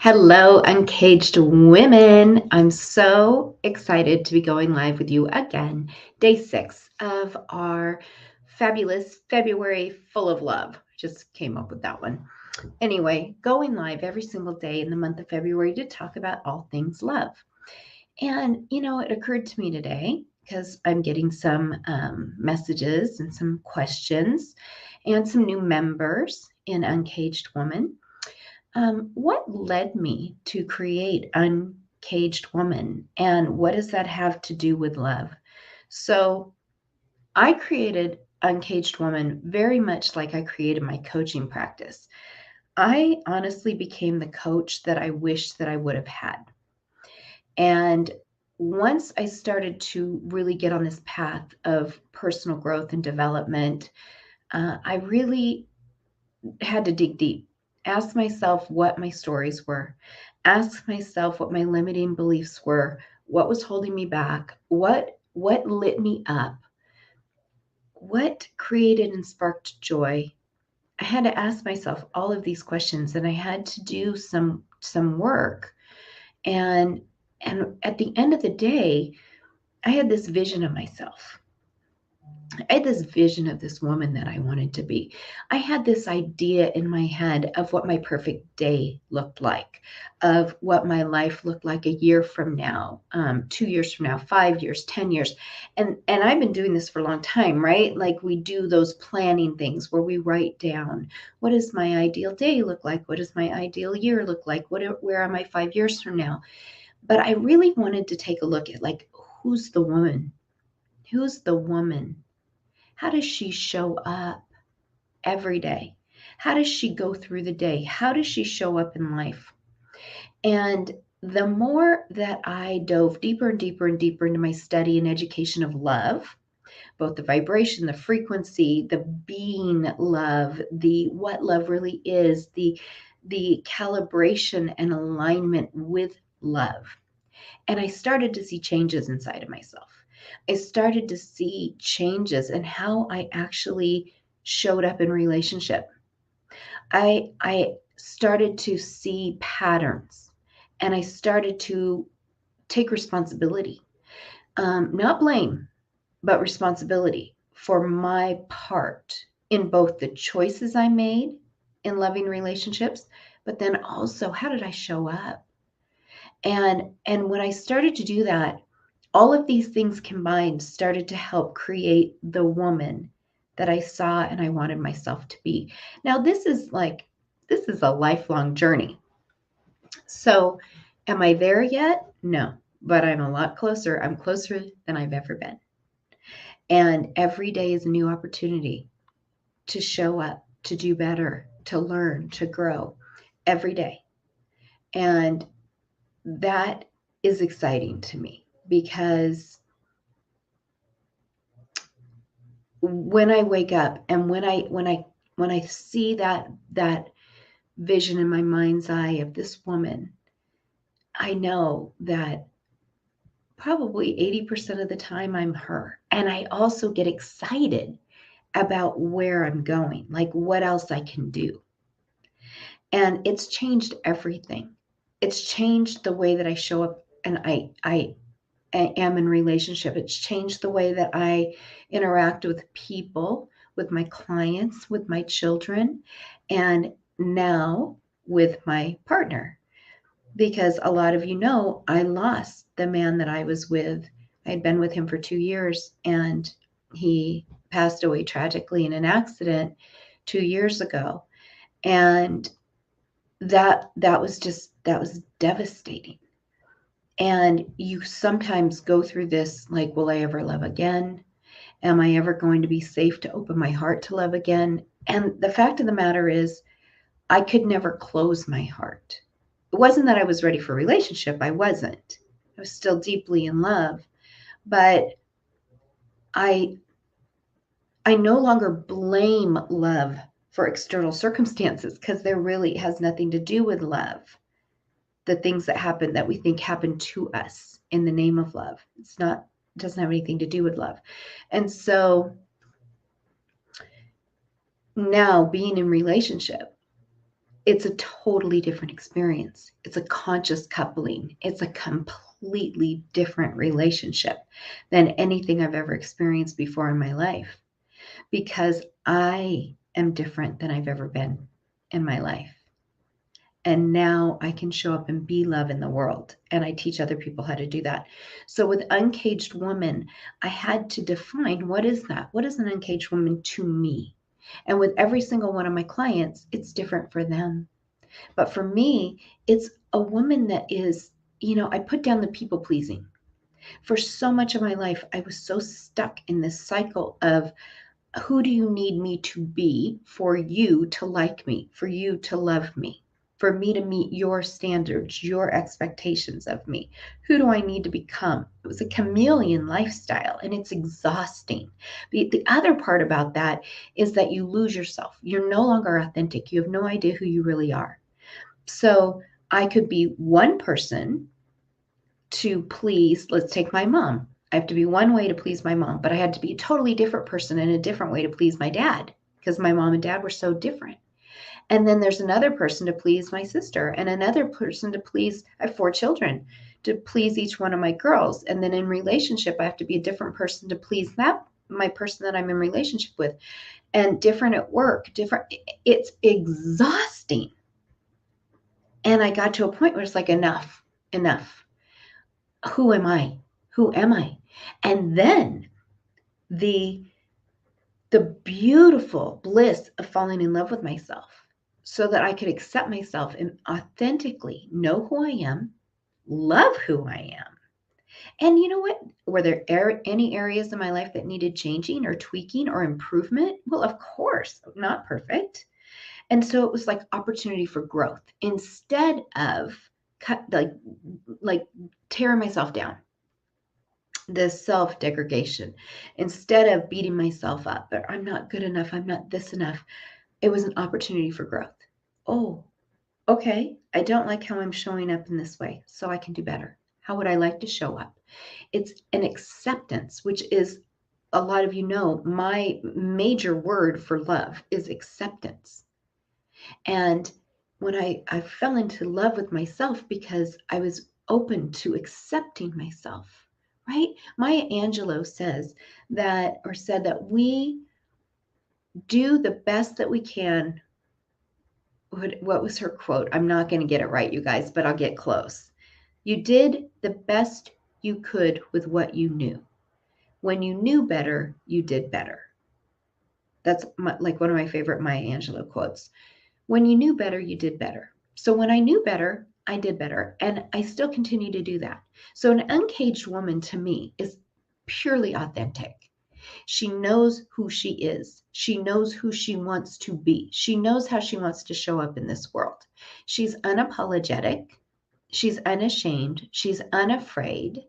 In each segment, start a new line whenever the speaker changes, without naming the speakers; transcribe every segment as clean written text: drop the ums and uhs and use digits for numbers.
Hello, Uncaged Women. I'm so excited to be going live with you again. Day 6 of our fabulous February full of love. Just came up with that one. Anyway, going live every single day in the month of February to talk about all things love. And, it occurred to me today because I'm getting some messages and some questions and some new members in Uncaged Woman. What led me to create Uncaged Woman, and what does that have to do with love? So, I created Uncaged Woman very much like I created my coaching practice. I honestly became the coach that I wish that I would have had. And once I started to really get on this path of personal growth and development, I really had to dig deep, ask myself what my stories were, ask myself what my limiting beliefs were, what was holding me back, what lit me up, what created and sparked joy. I had to ask myself all of these questions, and I had to do some work. And and at the end of the day, I had this vision of myself. I had this vision of this woman that I wanted to be. I had this idea in my head of what my perfect day looked like, of what my life looked like a year from now, 2 years from now, 5 years, 10 years. And I've been doing this for a long time, right? Like we do those planning things where we write down, what does my ideal day look like? What does my ideal year look like? Where am I 5 years from now? But I really wanted to take a look at like, who's the woman? Who's the woman? How does she show up every day? How does she go through the day? How does she show up in life? And the more that I dove deeper and deeper and deeper into my study and education of love, both the vibration, the frequency, the being love, the what love really is, the calibration and alignment with love. And I started to see changes inside of myself. I started to see changes in how I actually showed up in relationship. I started to see patterns, and I started to take responsibility, not blame, but responsibility for my part in both the choices I made in loving relationships, but then also how did I show up? And when I started to do that, all of these things combined started to help create the woman that I saw and I wanted myself to be. Now, this is a lifelong journey. So, am I there yet? No, but I'm a lot closer. I'm closer than I've ever been. And every day is a new opportunity to show up, to do better, to learn, to grow every day. And that is exciting to me because when I wake up and when I see that vision in my mind's eye of this woman, I know that probably 80% of the time I'm her. And I also get excited about where I'm going, like what else I can do. And it's changed everything. It's changed the way that I show up and I am in relationship. It's changed the way that I interact with people, with my clients, with my children, and now with my partner. Because a lot of you know, I lost the man that I was with. I had been with him for 2 years, and he passed away tragically in an accident 2 years ago. And that was devastating. And you sometimes go through this like, will I ever love again? Am I ever going to be safe to open my heart to love again? And the fact of the matter is, I could never close my heart. It wasn't that I was ready for a relationship. I wasn't. I was still deeply in love. But I I no longer blame love for external circumstances because there really has nothing to do with love. The things that happen that we think happen to us in the name of love. It doesn't have anything to do with love. And so now being in relationship, It's a totally different experience. It's a conscious coupling. It's a completely different relationship than anything I've ever experienced before in my life, because I am different than I've ever been in my life. And now I can show up and be love in the world. And I teach other people how to do that. So with Uncaged Woman, I had to define, what is that? What is an uncaged woman to me? And with every single one of my clients, it's different for them. But for me, it's a woman that is, I put down the people pleasing. For so much of my life, I was so stuck in this cycle of, who do you need me to be for you to like me, for you to love me, for me to meet your standards, your expectations of me? Who do I need to become? It was a chameleon lifestyle, and it's exhausting. The other part about that is that you lose yourself. You're no longer authentic. You have no idea who you really are. So I could be one person to please, let's take my mom. I have to be one way to please my mom, but I had to be a totally different person and a different way to please my dad, because my mom and dad were so different. And then there's another person to please my sister, and another person to please, I have 4 children, to please each one of my girls. And then in relationship, I have to be a different person to please that, my person that I'm in relationship with, and different at work, different. It's exhausting. And I got to a point where it's like, enough. Who am I? Who am I? And then the beautiful bliss of falling in love with myself, so that I could accept myself and authentically know who I am, love who I am. And you know what? Were there any areas in my life that needed changing or tweaking or improvement? Well, of course, not perfect. And so it was like opportunity for growth, instead of like tearing myself down, this self-degradation. Instead of beating myself up, but I'm not good enough, I'm not this enough, it was an opportunity for growth. Oh, okay, I don't like how I'm showing up in this way, so I can do better. How would I like to show up? It's an acceptance, which is, a lot of you know, my major word for love is acceptance. And when I fell into love with myself, because I was open to accepting myself, right? Maya Angelou said that we do the best that we can. What was her quote? I'm not going to get it right, you guys, but I'll get close. You did the best you could with what you knew. When you knew better, you did better. That's like one of my favorite Maya Angelou quotes. When you knew better, you did better. So when I knew better, I did better. And I still continue to do that. So an uncaged woman to me is purely authentic. She knows who she is. She knows who she wants to be. She knows how she wants to show up in this world. She's unapologetic. She's unashamed. She's unafraid.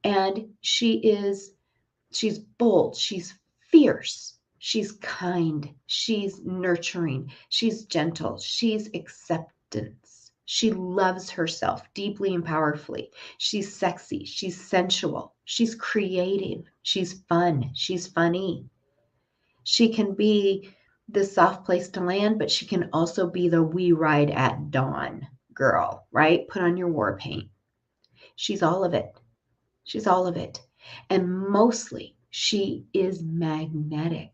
And she's bold. She's fierce. She's kind. She's nurturing. She's gentle. She's acceptance. She loves herself deeply and powerfully. She's sexy. She's sensual. She's creative. She's fun. She's funny. She can be the soft place to land, but she can also be the "we ride at dawn" girl, right? Put on your war paint. She's all of it. She's all of it. And mostly, she is magnetic.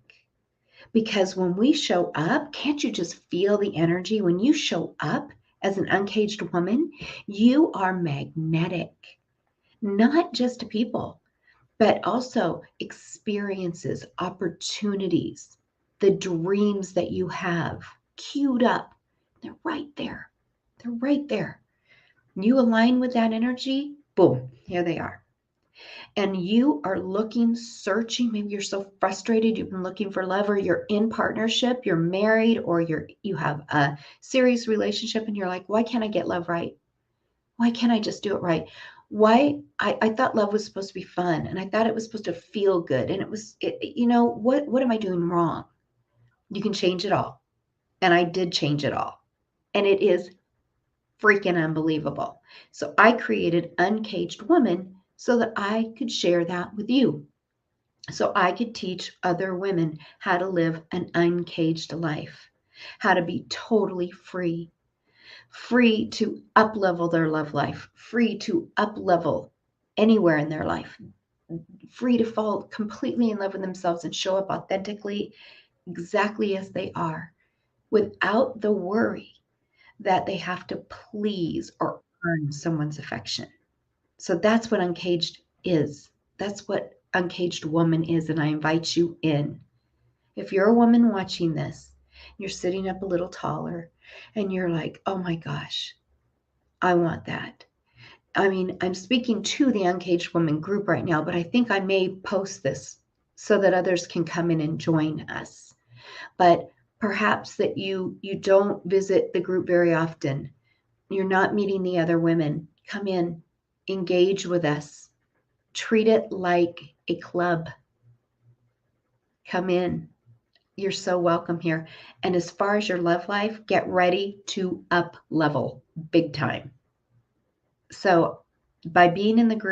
Because when we show up, can't you just feel the energy? When you show up as an uncaged woman, you are magnetic, not just to people, but also experiences, opportunities, the dreams that you have queued up. They're right there. They're right there. You align with that energy, boom, here they are. And you are looking, searching, maybe you're so frustrated, you've been looking for love, or you're in partnership, you're married, or you have a serious relationship, and you're like, why can't I get love right? Why can't I just do it right? Why? I thought love was supposed to be fun, and I thought it was supposed to feel good, and what am I doing wrong? You can change it all. And I did change it all. And it is freaking unbelievable. So I created Uncaged Woman so that I could share that with you. So I could teach other women how to live an uncaged life. how to be totally free, free to up level their love life, free to up level anywhere in their life, free to fall completely in love with themselves and show up authentically, exactly as they are, without the worry that they have to please or earn someone's affection. So that's what Uncaged is. That's what Uncaged Woman is. And I invite you in. If you're a woman watching this, you're sitting up a little taller and you're like, oh my gosh, I want that. I mean, I'm speaking to the Uncaged Woman group right now, but I think I may post this so that others can come in and join us. But perhaps that you don't visit the group very often. You're not meeting the other women. Come in, engage with us. Treat it like a club. Come in. You're so welcome here. And as far as your love life, get ready to up level big time. So by being in the group,